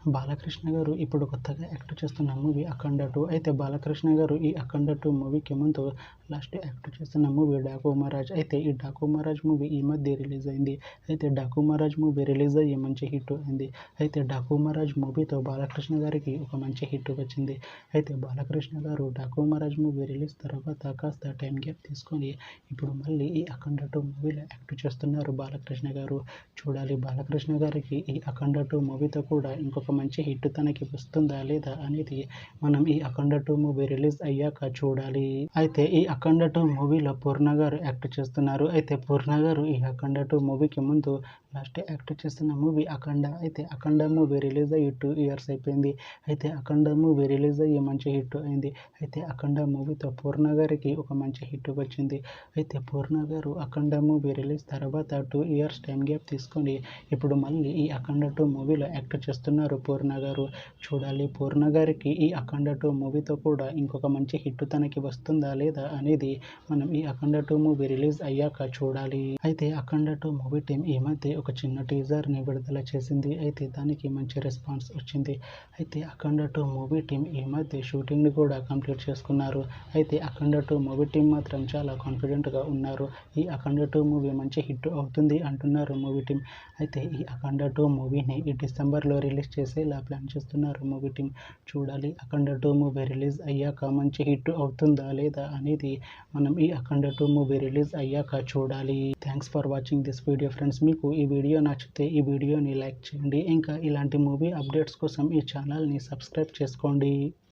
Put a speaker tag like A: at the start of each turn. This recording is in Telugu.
A: బాలకృష్ణ గారు ఇప్పుడు కొత్తగా యాక్ట్ చేస్తున్న మూవీ 'అఖండ 2'. అయితే బాలకృష్ణ గారు ఈ 'అఖండ 2' మూవీకి ముందు లాస్ట్ యాక్ట్ చేస్తున్న మూవీ 'డాకు మహారాజ్'. అయితే ఈ 'డాకు మహారాజ్' మూవీ ఈ మధ్య రిలీజ్ అయింది. అయితే 'డాకు మహారాజ్' మూవీ రిలీజ్ అయ్యి మంచి హిట్ అయింది. అయితే 'డాకు మహారాజ్' మూవీతో బాలకృష్ణ గారికి ఒక మంచి హిట్ వచ్చింది. అయితే బాలకృష్ణ గారు 'డాకు మహారాజ్' మూవీ రిలీజ్ తర్వాత కాస్త టైం గ్యాప్ తీసుకొని ఇప్పుడు మళ్ళీ ఈ 'అఖండ 2' మూవీలో యాక్ట్ చేస్తున్నారు బాలకృష్ణ గారు. చూడాలి బాలకృష్ణ గారికి ఈ 'అఖండ 2' మూవీతో కూడా ఇంకొక మంచి హిట్ తనకి వస్తుందా లేదా అనేది మనం ఈ 'అఖండ 2' మూవీ రిలీజ్ అయ్యాక చూడాలి. అయితే ఈ 'అఖండ 2' మూవీలో పూర్ణ గారు యాక్ట్ చేస్తున్నారు. అయితే పూర్ణ గారు ఈ 'అఖండ 2' మూవీకి ముందు లాస్ట్ యాక్ట్ చేస్తున్న మూవీ 'అఖండ'. అయితే 'అఖండ' మూవీ రిలీజ్ అయ్యి 2 ఇయర్స్ అయిపోయింది. అయితే 'అఖండ' మూవీ రిలీజ్ అయ్యి మంచి హిట్ అయింది. అయితే 'అఖండ' మూవీతో పూర్ణ గారికి ఒక మంచి హిట్ వచ్చింది. అయితే పూర్ణ గారు 'అఖండ' మూవీ రిలీజ్ తర్వాత 2 ఇయర్స్ టైం గ్యాప్ తీసుకొని ఇప్పుడు మళ్ళీ ఈ 'అఖండ 2' మూవీలో యాక్ట్ చేస్తున్నారు పూర్ణ గారు. చూడాలి పూర్ణ గారికి ఈ 'అఖండ 2' మూవీతో కూడా ఇంకొక మంచి హిట్ తనకి వస్తుందా లేదా అనేది మనం ఈ 'అఖండ 2' మూవీ రిలీజ్ అయ్యాక చూడాలి. అయితే 'అఖండ 2' మూవీ టీం ఈ మధ్య ఒక చిన్న టీజర్ని విడుదల చేసింది. అయితే దానికి మంచి రెస్పాన్స్ వచ్చింది. అయితే 'అఖండ 2' మూవీ టీం ఈ మధ్య షూటింగ్ని కూడా కంప్లీట్ చేసుకున్నారు. అయితే 'అఖండ 2' మూవీ టీం మాత్రం చాలా కాన్ఫిడెంట్గా ఉన్నారు. ఈ 'అఖండ 2' మూవీ మంచి హిట్ అవుతుంది అంటున్నారు మూవీ టీం. అయితే ఈ 'అఖండ 2' మూవీని ఈ డిసెంబర్లో రిలీజ్ చేసేలా ప్లాన్ చేస్తున్నారు మూవీ టీం. చూడాలి 'అఖండ 2' మూవీ రిలీజ్ అయ్యాక మంచి హిట్ అవుతుందా లేదా అనేది మనం ఈ 'అఖండ 2' మూవీ రిలీజ్ అయ్యాక చూడాలి. Thanks for watching this video friends. మీకు ఈ వీడియో నచ్చితే ఈ వీడియోని లైక్ చేయండి. ఇంకా ఇలాంటి మూవీ అప్డేట్స్ కోసం ఈ ఛానల్ని సబ్స్క్రైబ్ చేసుకోండి.